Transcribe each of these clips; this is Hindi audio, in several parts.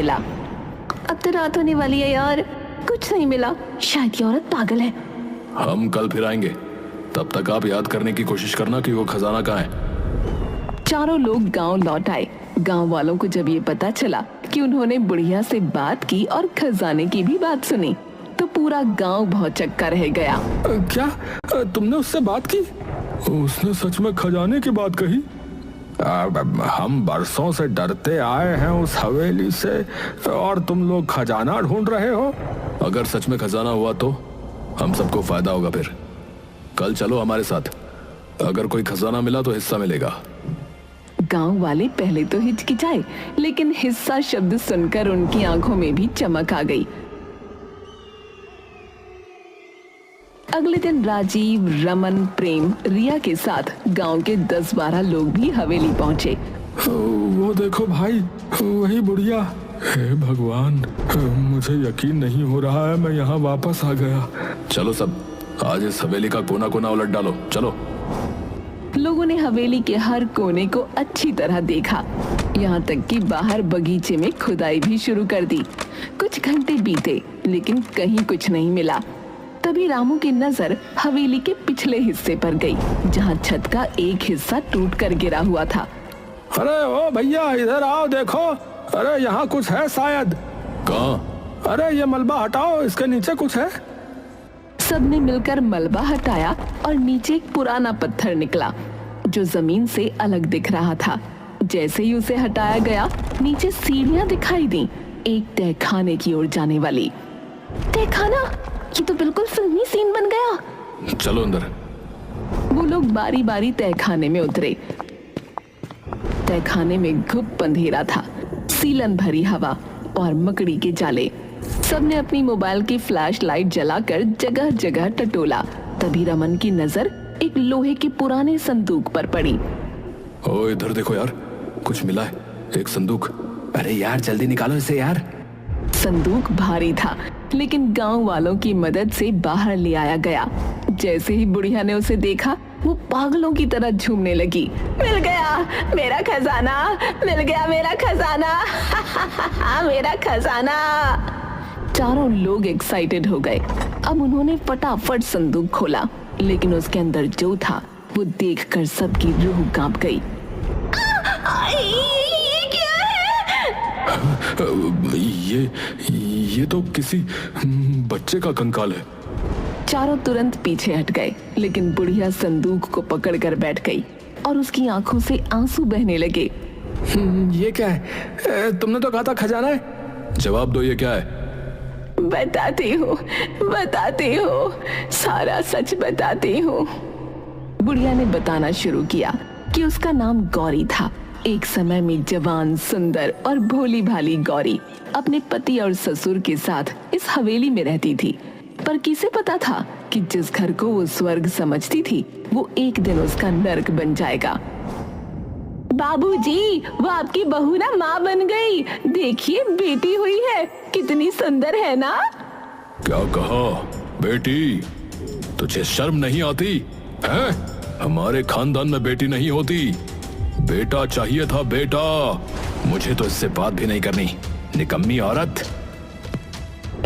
गिला। अब तो रात होने वाली है यार, कुछ नहीं मिला, शायद ये औरत पागल है। हम कल फिर आएंगे, तब तक आप याद करने की कोशिश करना कि वो खजाना कहाँ है। चारों लोग गांव लौट आए। गांव वालों को जब ये पता चला कि उन्होंने बुढ़िया से बात की और खजाने की भी बात सुनी, तो पूरा गांव भौचक्का रह गया। क्या तुमने उससे बात की? उसने सच में खजाने की बात कही? हम बरसों से डरते आए हैं उस हवेली से, और तुम लोग खजाना ढूंढ रहे हो। अगर सच में खजाना हुआ तो हम सबको फायदा होगा। फिर कल चलो हमारे साथ, अगर कोई खजाना मिला तो हिस्सा मिलेगा। गांव वाले पहले तो हिचकिचाए, लेकिन हिस्सा शब्द सुनकर उनकी आंखों में भी चमक आ गई। अगले दिन राजीव, रमन, प्रेम, रिया के साथ गांव के 10-12 लोग भी हवेली पहुंचे। वो देखो भाई, वही बुढ़िया। हे भगवान, मुझे यकीन नहीं हो रहा है, मैं यहाँ वापस आ गया। चलो सब, आज इस हवेली का कोना कोना उलट डालो, चलो। लोगों ने हवेली के हर कोने को अच्छी तरह देखा, यहाँ तक कि बाहर बगीचे में खुदाई भी शुरू कर दी। कुछ घंटे बीते, लेकिन कहीं कुछ नहीं मिला। तभी रामू की नजर हवेली के पिछले हिस्से पर गई, जहाँ छत का एक हिस्सा टूट कर गिरा हुआ था। अरे ओ भैया, इधर आओ, देखो। अरे यहाँ कुछ है शायद। कहाँ? अरे ये मलबा हटाओ, इसके नीचे कुछ है। सबने मिलकर मलबा हटाया और नीचे एक पुराना पत्थर निकला, जो जमीन से अलग दिख रहा था। जैसे ही उसे हटाया गया, नीचे सीढ़ियां दिखाई दी, एक तहखाने की ओर जाने वाली। तहखाना? ये तो बिल्कुल फिल्मी सीन बन गया। चलो अंदर। वो लोग बारी बारी तहखाने में उतरे। तहखाने में घुप अंधेरा था, सीलन भरी हवा और मकड़ी के जाले। सबने अपनी मोबाइल की फ्लैश लाइट जलाकर जगह जगह टटोला। तभी रमन की नजर एक लोहे के पुराने संदूक पर पड़ी। ओ इधर देखो यार, कुछ मिला है, एक संदूक। अरे यार जल्दी निकालो इसे यार। संदूक भारी था, लेकिन गांव वालों की मदद से बाहर ले आया गया। जैसे ही बुढ़िया ने उसे देखा, वो पागलों की तरह झूमने लगी। मिल गया मेरा खजाना, मिल गया मेरा खजाना, मेरा खजाना। चारों लोग एक्साइटेड हो गए। अब उन्होंने फटाफट संदूक खोला, लेकिन उसके अंदर जो था वो देखकर सबकी रूह कांप गई। ये क्या है? ये तो किसी बच्चे का कंकाल है। चारों तुरंत पीछे हट गए, लेकिन बुढ़िया संदूक को पकड़कर बैठ गई और उसकी आंखों से आंसू बहने लगे। ये क्या है? तुमने तो कहा था खजाना है। जवाब दो, ये क्या है? बताती हूँ, सारा सच बताती हूँ। बुढ़िया ने बताना शुरू किया कि उसका नाम गौरी था। एक समय में जवान, सुंदर और भोली भाली गौरी अपने पति और ससुर के साथ इस हवेली में रहती थी। पर किसे पता था कि जिस घर को वो स्वर्ग समझती थी, वो एक दिन उसका नर्क बन जाएगा। बाबूजी, वो आपकी बहू ना माँ बन गई। देखिए, बेटी हुई है, कितनी सुंदर है ना? क्या कहा बेटी? तुझे शर्म नहीं आती है? हमारे खानदान में बेटी नहीं होती, बेटा चाहिए था, बेटा। मुझे तो इससे बात भी नहीं करनी, निकम्मी औरत।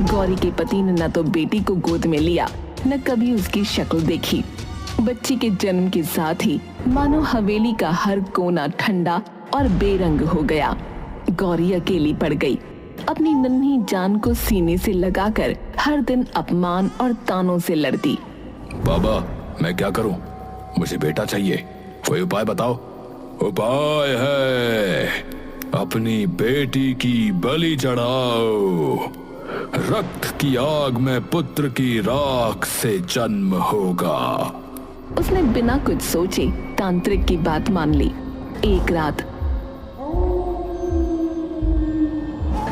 गौरी के पति ने न तो बेटी को गोद में लिया, न कभी उसकी शक्ल देखी। बच्ची के जन्म के साथ ही मानो हवेली का हर कोना ठंडा और बेरंग हो गया। गौरी अकेली पड़ गई, अपनी नन्ही जान को सीने से लगाकर हर दिन अपमान और तानों से लड़ती। बाबा, मैं क्या करूं? मुझे बेटा चाहिए, कोई उपाय बताओ। उपाय है, अपनी बेटी की बलि चढ़ाओ। रक्त की आग में पुत्र की राख से जन्म होगा। उसने बिना कुछ सोचे तांत्रिक की बात मान ली। एक रात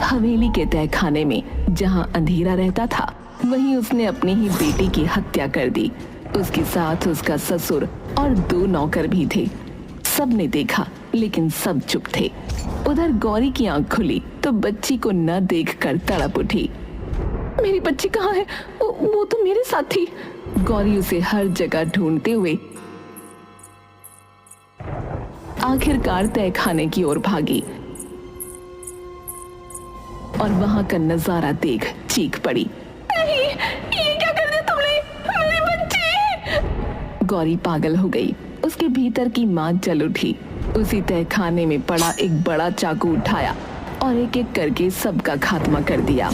हवेली के तहखाने में, जहां अंधेरा रहता था, वहीं उसने अपनी ही बेटी की हत्या कर दी। उसके साथ उसका ससुर और 2 नौकर भी थे। सबने देखा, लेकिन सब चुप थे। उधर गौरी की आंख खुली तो बच्ची को न देखकर तड़प उठी। मेरी बच्ची कहाँ है? वो तो मेरे साथ थी। गौरी उसे हर जगह ढूंढते हुए आखिरकार तहखाने की ओर भागी। और वहां का नजारा देख चीख पड़ी, नहीं, ये क्या कर दिया तुमने, मेरी बच्ची। गौरी पागल हो गई। उसके भीतर की मां जल उठी। उसी तहखाने में पड़ा एक बड़ा चाकू उठाया और एक एक करके सबका खात्मा कर दिया।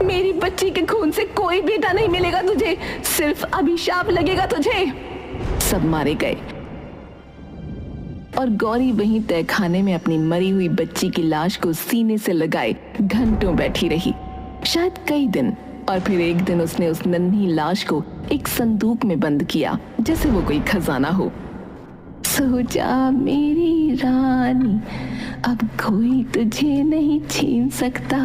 मेरी बच्ची के खून से कोई बेटा नहीं मिलेगा तुझे, सिर्फ अभिशाप लगेगा तुझे। सब मारे गए और गौरी वहीं तहखाने में अपनी मरी हुई बच्ची की लाश को सीने से लगाए घंटों बैठी रही, शायद कई दिन। और फिर एक दिन उसने उस नन्ही लाश को एक संदूक में बंद किया, जैसे वो कोई खजाना हो। सो जा मेरी रानी, अब कोई तुझे नहीं छीन सकता,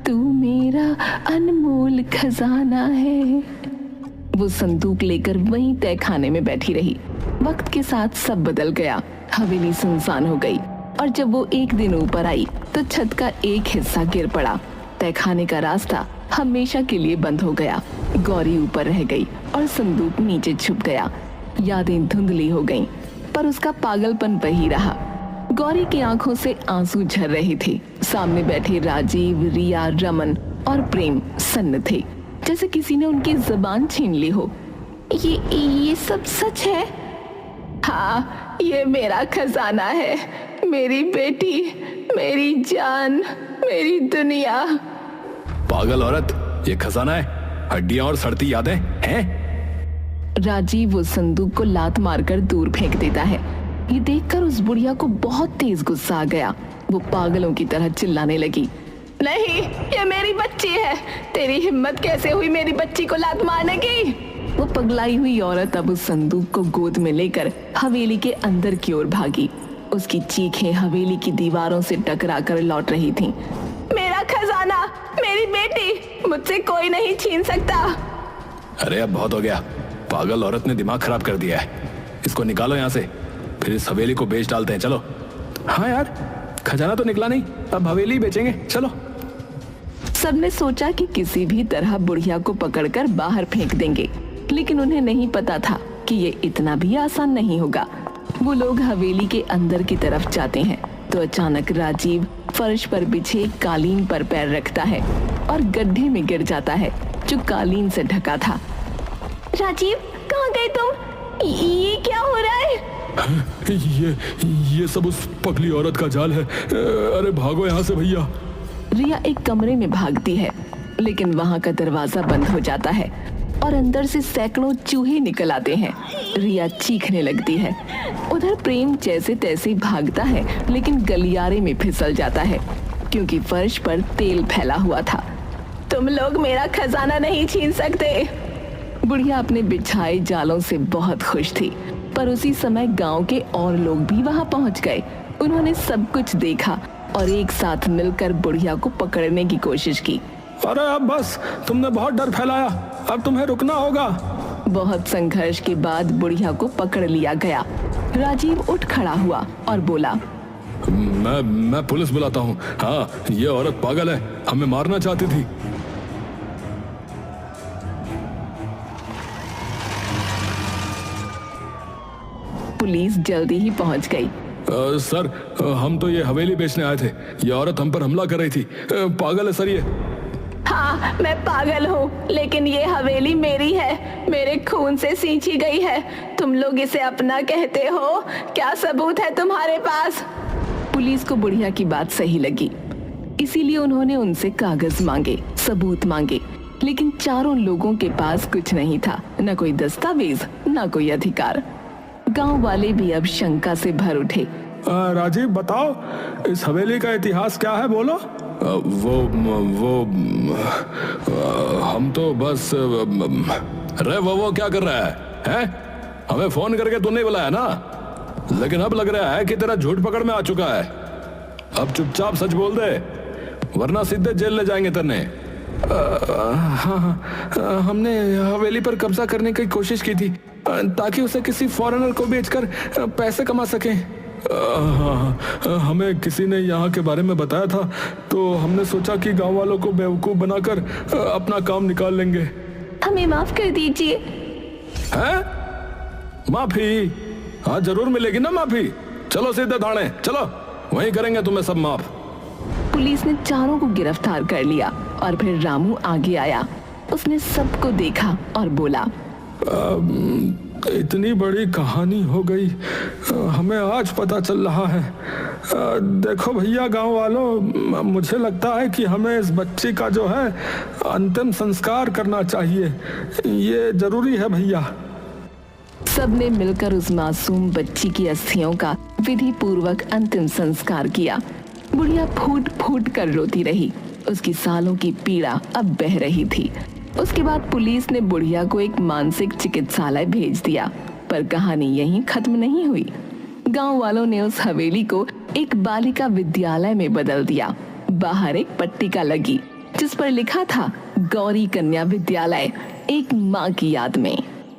तू मेरा अनमोल खजाना है। वो संदूक लेकर वहीं तहखाने में बैठी रही। वक्त के साथ सब बदल गया। हवेली सुनसान हो गई और जब वो एक दिन ऊपर आई तो छत का एक हिस्सा गिर पड़ा। तहखाने का रास्ता हमेशा के लिए बंद हो गया। गौरी ऊपर रह गई और संदूक नीचे छुप गया। यादें धुंधली हो गईं, पर उसका पागलपन वही रहा। गौरी की आंखों से आंसू झर रहे थे। सामने बैठे राजीव, रिया, रमन और प्रेम सन्न थे, जैसे किसी ने उनकी जुबान छीन ली हो। ये सब सच है? हाँ, ये मेरा खजाना है, मेरी बेटी, मेरी जान, मेरी दुनिया। पागल औरत, ये खजाना है, हड्डियां और सड़ती यादें हैं? राजीव वो संदूक को लात मारकर दूर फेंक देता है। ये देखकर उस बुढ़िया को बहुत तेज गुस्सा आ गया। वो पागलों की तरह चिल्लाने लगी, नहीं, ये मेरी बच्ची है, तेरी हिम्मत कैसे हुई मेरी बच्ची को लात मारने की। वो पगलाई हुई औरत अब उस संदूक को गोद में लेकर हवेली के अंदर की ओर भागी। उसकी चीखें हवेली की दीवारों से टकराकर लौट रही थीं। मेरा खजाना, मेरी बेटी, मुझसे कोई नहीं छीन सकता। अरे अब बहुत हो गया, पागल औरत ने दिमाग खराब कर दिया है। इसको निकालो यहाँ से, फिर इस हवेली को बेच डालते हैं। चलो। हाँ यार, खजाना तो निकला नहीं, अब हवेली बेचेंगे, चलो। सबने सोचा कि किसी भी तरह बुढ़िया को पकड़कर बाहर फेंक देंगे, लेकिन उन्हें नहीं पता था कि ये इतना भी आसान नहीं होगा। वो लोग हवेली के अंदर की तरफ जाते हैं तो अचानक राजीव फर्श पर बिछे कालीन पर पैर रखता है और गड्ढे में गिर जाता है जो कालीन से ढका था। राजीव, कहाँ गए तुम? ये क्या हो रहा है? ये सब उस पगली औरत का जाल है। अरे भागो यहाँ से भैया। रिया एक कमरे में भागती है, लेकिन वहाँ का दरवाजा बंद हो जाता है और अंदर से सैकड़ों चूहे निकल आते हैं। रिया चीखने लगती है। उधर प्रेम जैसे तैसे भागता है, लेकिन गलियारे में फिसल जाता है क्योंकि फर्श पर तेल फैला हुआ था। तुम लोग मेरा खजाना नहीं छीन सकते। बुढ़िया अपने बिछाए जालों से बहुत खुश थी, पर उसी समय गांव के और लोग भी वहां पहुंच गए। उन्होंने सब कुछ देखा और एक साथ मिलकर बुढ़िया को पकड़ने की कोशिश की। अरे अब बस, तुमने बहुत डर फैलाया, अब तुम्हें रुकना होगा। बहुत संघर्ष के बाद बुढ़िया को पकड़ लिया गया। राजीव उठ खड़ा हुआ और बोला, मैं पुलिस बुलाता हूँ। हाँ, ये औरत पागल है, हमें मारना चाहती थी। पुलिस जल्दी ही पहुंच गई। सर, हम तो ये हवेली बेचने आए थे। ये औरत हम पर हमला कर रही थी। पागल है सर ये। हाँ, मैं पागल हूँ, लेकिन ये हवेली मेरी है, मेरे खून से सींची गई है। तुम लोग इसे अपना कहते हो, क्या सबूत है तुम्हारे पास? पुलिस को बुढ़िया की बात सही लगी, इसीलिए उन्होंने उनसे कागज मांगे, सबूत मांगे, लेकिन चारों लोगों के पास कुछ नहीं था, न कोई दस्तावेज, न कोई अधिकार। गांव वाले भी अब शंका से भर उठे। राजीव, बताओ, इस हवेली का इतिहास क्या है, बोलो। वो हम तो बस। अरे वो क्या कर रहा है? हमें फोन करके तूने बुलाया ना, लेकिन अब लग रहा है कि तेरा झूठ पकड़ में आ चुका है। अब चुपचाप सच बोल दे, वरना सीधे जेल ले जाएंगे तेरे। हाँ, हमने हवेली पर कब्जा करने की कोशिश की थी ताकि उसे किसी फॉरेनर को बेचकर पैसे कमा सकें। हमें किसी ने यहाँ के बारे में बताया था, तो हमने सोचा कि गांव वालों को बेवकूफ बनाकर अपना काम निकाल लेंगे। हमें माफ कर दीजिए। हैं? माफी? हाँ, जरूर मिलेगी ना माफी। चलो सीधे थाने, चलो, वहीं करेंगे तुम्हें सब माफ। पुलिस ने चारों को गिरफ्तार कर लिया और फिर रामू आगे आया। उसने सबको देखा और बोला, इतनी बड़ी कहानी हो गई, हमें आज पता चल रहा है। देखो भैया गांव वालों, मुझे लगता है कि हमें इस बच्ची का जो है अंतिम संस्कार करना चाहिए, ये जरूरी है भैया। सबने मिलकर उस मासूम बच्ची की अस्थियों का विधि पूर्वक अंतिम संस्कार किया। बुढ़िया फूट फूट कर रोती रही। उसकी सालों की पीड़ा अब बह रही थी। उसके बाद पुलिस ने बुढ़िया को एक मानसिक चिकित्सालय भेज दिया। पर कहानी यहीं खत्म नहीं हुई। गांव वालों ने उस हवेली को एक बालिका विद्यालय में बदल दिया। बाहर एक पट्टिका लगी जिस पर लिखा था, गौरी कन्या विद्यालय, एक माँ की याद में।